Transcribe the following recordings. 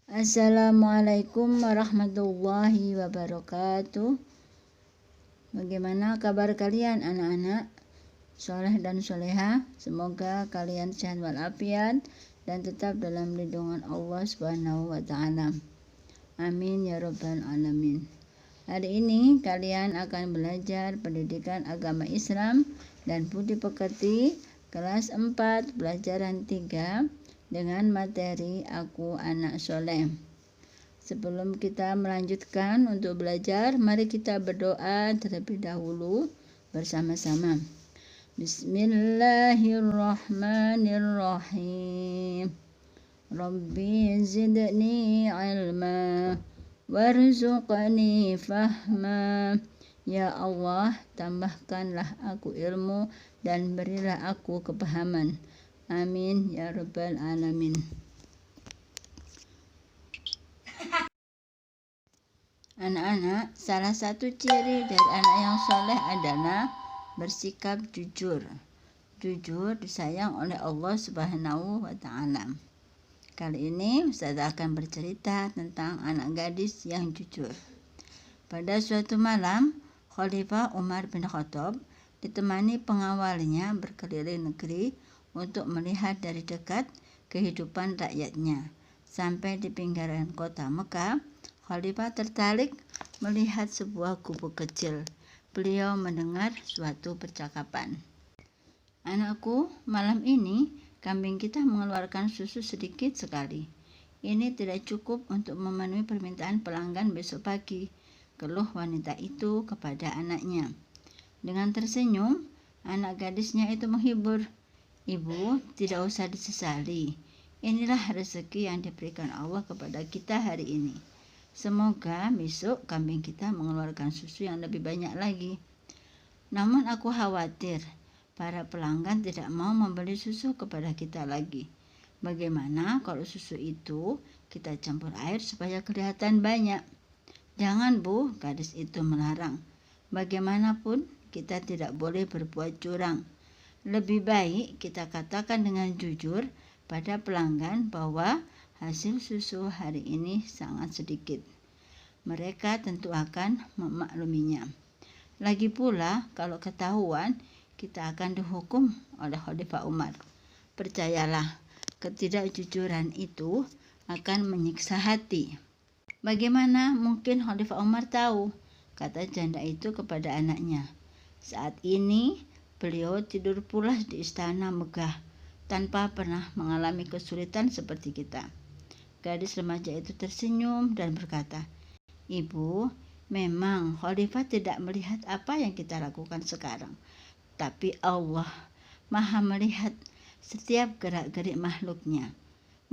Assalamualaikum warahmatullahi wabarakatuh. Bagaimana kabar kalian anak-anak soleh dan soleha? Semoga kalian sehat walafiat dan tetap dalam lindungan Allah Subhanahu wa Ta'ala. Amin ya Rabbal Alamin. Hari ini kalian akan belajar pendidikan agama Islam dan budi pekerti kelas 4 pelajaran 3 dengan materi Aku Anak Soleh. Sebelum kita melanjutkan untuk belajar, mari kita berdoa terlebih dahulu bersama-sama. Bismillahirrahmanirrahim. Rabbi zidni ilma warzuqni fahma. Ya Allah, tambahkanlah aku ilmu dan berilah aku kepahaman. Amin ya Rabbal Alamin. Anak-anak, salah satu ciri dari anak yang soleh adalah bersikap jujur. Jujur disayang oleh Allah Subhanahu wa Ta'ala. Kali ini Ustazah akan bercerita tentang anak gadis yang jujur. Pada suatu malam, Khalifah Umar bin Khattab ditemani pengawalnya berkeliling negeri untuk melihat dari dekat kehidupan rakyatnya. Sampai di pinggiran kota Mekah, Khalifah tertarik melihat sebuah gubuk kecil. Beliau mendengar suatu percakapan. Anakku, malam ini kambing kita mengeluarkan susu sedikit sekali. Ini tidak cukup untuk memenuhi permintaan pelanggan besok pagi, keluh wanita itu kepada anaknya. Dengan tersenyum, anak gadisnya itu menghibur. Ibu, tidak usah disesali. Inilah rezeki yang diberikan Allah kepada kita hari ini. Semoga besok kambing kita mengeluarkan susu yang lebih banyak lagi. Namun aku khawatir para pelanggan tidak mau membeli susu kepada kita lagi. Bagaimana kalau susu itu kita campur air supaya kelihatan banyak? Jangan Bu, gadis itu melarang. Bagaimanapun kita tidak boleh berbuat curang. Lebih baik kita katakan dengan jujur pada pelanggan bahwa hasil susu hari ini sangat sedikit. Mereka tentu akan memakluminya. Lagi pula, kalau ketahuan, kita akan dihukum oleh Khalifah Umar. Percayalah, ketidakjujuran itu akan menyiksa hati. Bagaimana mungkin Khalifah Umar tahu? Kata janda itu kepada anaknya. Saat ini, beliau tidur pulas di istana megah tanpa pernah mengalami kesulitan seperti kita. Gadis remaja itu tersenyum dan berkata, Ibu, memang Khalifah tidak melihat apa yang kita lakukan sekarang. Tapi Allah Maha melihat setiap gerak-gerik makhluknya.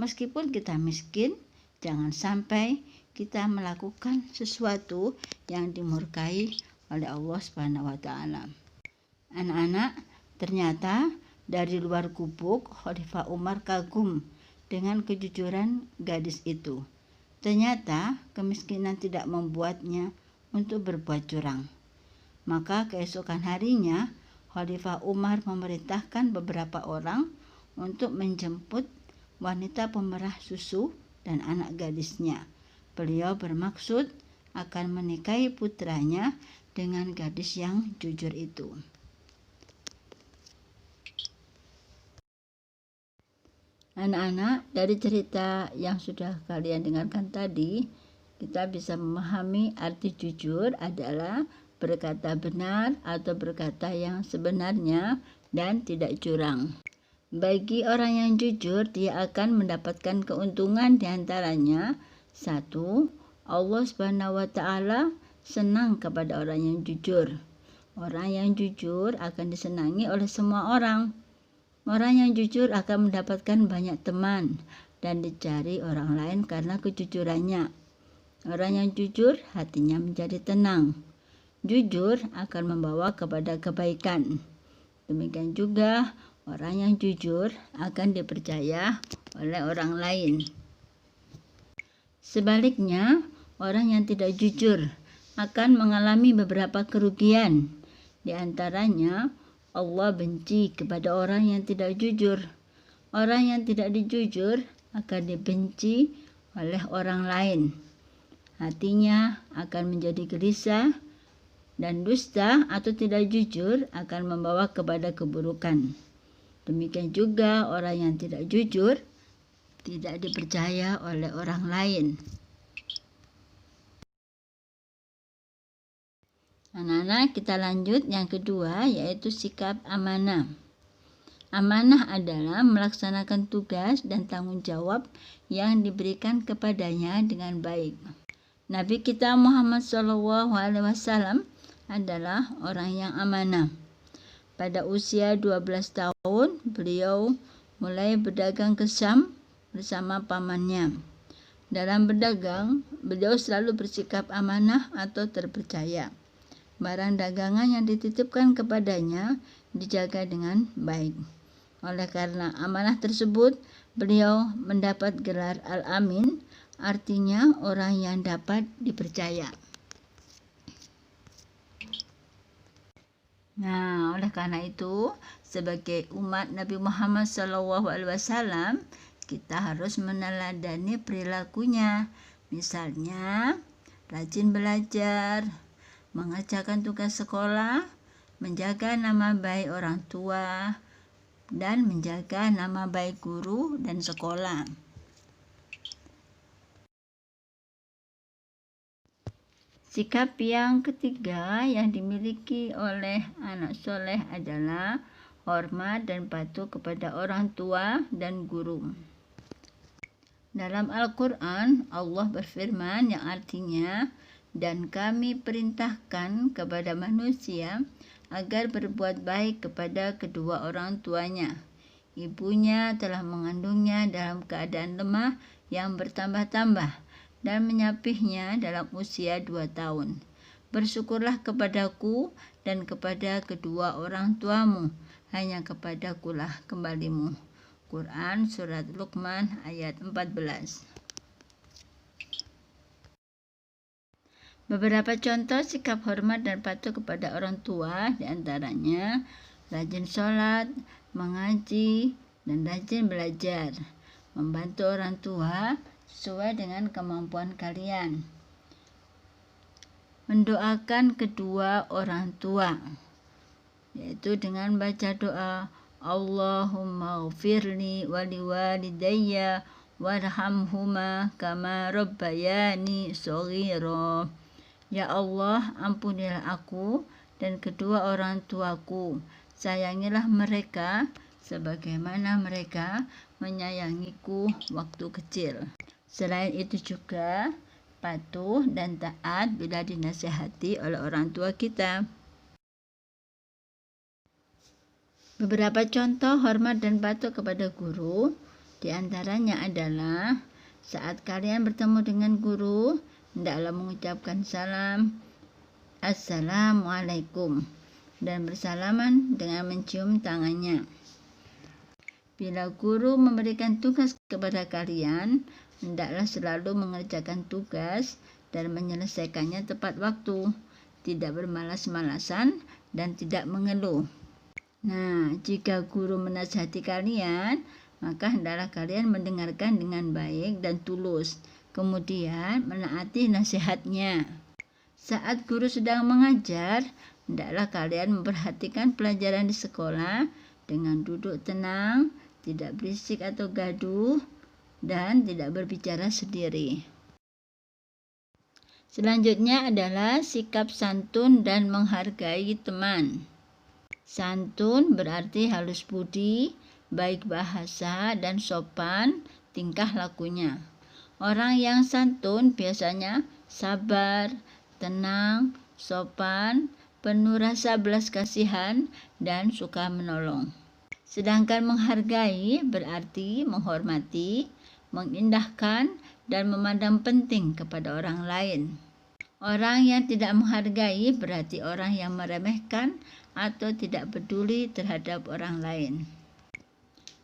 Meskipun kita miskin, jangan sampai kita melakukan sesuatu yang dimurkai oleh Allah Subhanahu wa Ta'ala. Anak-anak, ternyata dari luar gubuk Khalifah Umar kagum dengan kejujuran gadis itu. Ternyata kemiskinan tidak membuatnya untuk berbuat curang. Maka keesokan harinya Khalifah Umar memerintahkan beberapa orang untuk menjemput wanita pemerah susu dan anak gadisnya. Beliau bermaksud akan menikahi putranya dengan gadis yang jujur itu. Anak-anak, dari cerita yang sudah kalian dengarkan tadi, kita bisa memahami arti jujur adalah berkata benar atau berkata yang sebenarnya dan tidak curang. Bagi orang yang jujur, dia akan mendapatkan keuntungan diantaranya. 1. Allah Subhanahu wa Ta'ala senang kepada orang yang jujur. Orang yang jujur akan disenangi oleh semua orang. Orang yang jujur akan mendapatkan banyak teman dan dicari orang lain karena kejujurannya. Orang yang jujur hatinya menjadi tenang. Jujur akan membawa kepada kebaikan. Demikian juga orang yang jujur akan dipercaya oleh orang lain. Sebaliknya, orang yang tidak jujur akan mengalami beberapa kerugian. Di antaranya, Allah benci kepada orang yang tidak jujur. Orang yang tidak dijujur akan dibenci oleh orang lain. Hatinya akan menjadi gelisah, dan dusta atau tidak jujur akan membawa kepada keburukan. Demikian juga orang yang tidak jujur tidak dipercaya oleh orang lain. Anak-anak, kita lanjut yang kedua, yaitu sikap amanah. Amanah adalah melaksanakan tugas dan tanggung jawab yang diberikan kepadanya dengan baik. Nabi kita Muhammad SAW adalah orang yang amanah. Pada usia 12 tahun, beliau mulai berdagang ke Syam bersama pamannya. Dalam berdagang, beliau selalu bersikap amanah atau terpercaya. Barang dagangan yang dititipkan kepadanya dijaga dengan baik. Oleh karena amanah tersebut, beliau mendapat gelar Al-Amin, artinya orang yang dapat dipercaya. Nah, oleh karena itu, sebagai umat Nabi Muhammad SAW, kita harus meneladani perilakunya. Misalnya, rajin belajar, mengerjakan tugas sekolah, menjaga nama baik orang tua, dan menjaga nama baik guru dan sekolah. Sikap yang ketiga yang dimiliki oleh anak soleh adalah hormat dan patuh kepada orang tua dan guru. Dalam Al-Quran, Allah berfirman yang artinya, "Dan kami perintahkan kepada manusia agar berbuat baik kepada kedua orang tuanya. Ibunya telah mengandungnya dalam keadaan lemah yang bertambah-tambah dan menyapihnya dalam usia 2 tahun. Bersyukurlah kepadaku dan kepada kedua orang tuamu, hanya kepadakulah kembalimu." Quran Surat Luqman ayat 14. Beberapa contoh sikap hormat dan patuh kepada orang tua diantaranya rajin sholat, mengaji, dan rajin belajar, membantu orang tua sesuai dengan kemampuan kalian, mendoakan kedua orang tua, yaitu dengan baca doa Allahumma ghfirli waliwalidayya warhamhuma kama rabbayani shaghira. Ya Allah, ampunilah aku dan kedua orang tuaku, sayangilah mereka sebagaimana mereka menyayangiku waktu kecil. Selain itu juga patuh dan taat bila dinasihati oleh orang tua kita. Beberapa contoh hormat dan patuh kepada guru diantaranya adalah saat kalian bertemu dengan guru, hendaklah mengucapkan salam Assalamualaikum dan bersalaman dengan mencium tangannya. Bila guru memberikan tugas kepada kalian, hendaklah selalu mengerjakan tugas dan menyelesaikannya tepat waktu, tidak bermalas-malasan dan tidak mengeluh. Nah, jika guru menasihati kalian, maka hendaklah kalian mendengarkan dengan baik dan tulus, kemudian menaati nasihatnya. Saat guru sedang mengajar, hendaklah kalian memperhatikan pelajaran di sekolah dengan duduk tenang, tidak berisik atau gaduh, dan tidak berbicara sendiri. Selanjutnya adalah sikap santun dan menghargai teman. Santun berarti halus budi, baik bahasa, dan sopan tingkah lakunya. Orang yang santun biasanya sabar, tenang, sopan, penuh rasa belas kasihan, dan suka menolong. Sedangkan menghargai berarti menghormati, mengindahkan, dan memandang penting kepada orang lain. Orang yang tidak menghargai berarti orang yang meremehkan atau tidak peduli terhadap orang lain.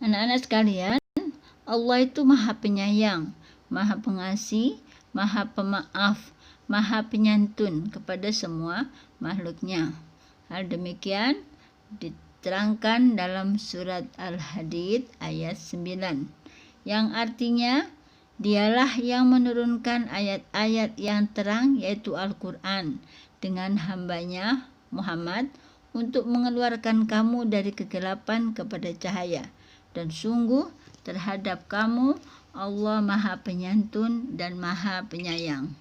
Anak-anak sekalian, Allah itu Maha Penyayang, Maha Pengasih, Maha Pemaaf, Maha Penyantun kepada semua makhluknya. Hal demikian diterangkan dalam surat Al-Hadid ayat 9, yang artinya Dialah yang menurunkan ayat-ayat yang terang yaitu Al-Quran dengan hambanya Muhammad untuk mengeluarkan kamu dari kegelapan kepada cahaya. Dan sungguh terhadap kamu Allah Maha Penyantun dan Maha Penyayang.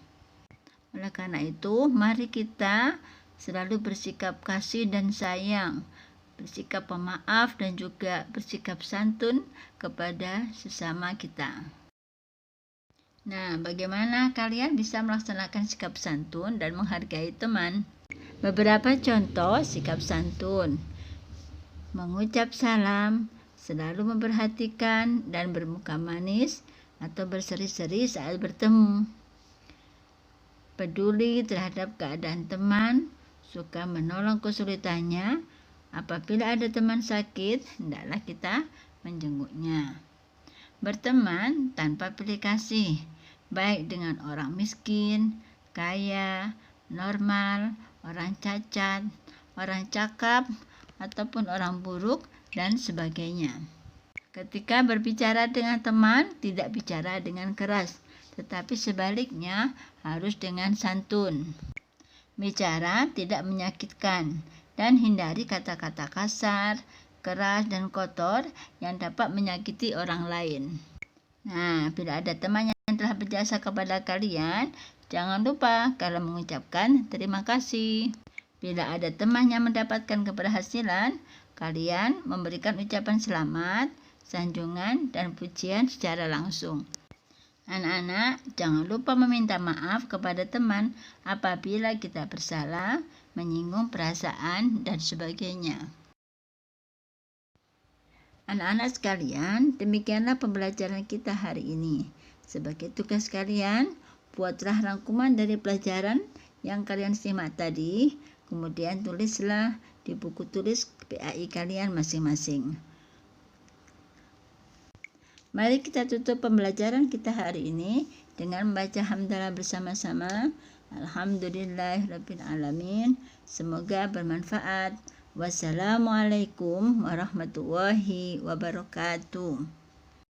Oleh karena itu, mari kita selalu bersikap kasih dan sayang, bersikap pemaaf dan juga bersikap santun kepada sesama kita. Nah, bagaimana kalian bisa melaksanakan sikap santun dan menghargai teman? Beberapa contoh sikap santun: mengucap salam, selalu memperhatikan dan bermuka manis atau berseri-seri saat bertemu. Peduli terhadap keadaan teman, suka menolong kesulitannya. Apabila ada teman sakit, hendaklah kita menjenguknya. Berteman tanpa pilih kasih, baik dengan orang miskin, kaya, normal, orang cacat, orang cakap, ataupun orang buruk, dan sebagainya. Ketika berbicara dengan teman, tidak bicara dengan keras, tetapi sebaliknya harus dengan santun. Bicara tidak menyakitkan, dan hindari kata-kata kasar, keras, dan kotor yang dapat menyakiti orang lain. Nah, bila ada teman yang telah berjasa kepada kalian, jangan lupa kalau mengucapkan terima kasih. Bila ada teman yang mendapatkan keberhasilan, kalian memberikan ucapan selamat, sanjungan, dan pujian secara langsung. Anak-anak, jangan lupa meminta maaf kepada teman apabila kita bersalah, menyinggung perasaan, dan sebagainya. Anak-anak sekalian, demikianlah pembelajaran kita hari ini. Sebagai tugas kalian, buatlah rangkuman dari pelajaran yang kalian simak tadi, kemudian tulislah di buku tulis PAI kalian masing-masing. Mari kita tutup pembelajaran kita hari ini dengan membaca hamdalah bersama-sama. Alhamdulillahirabbil alamin. Semoga bermanfaat. Wassalamualaikum warahmatullahi wabarakatuh.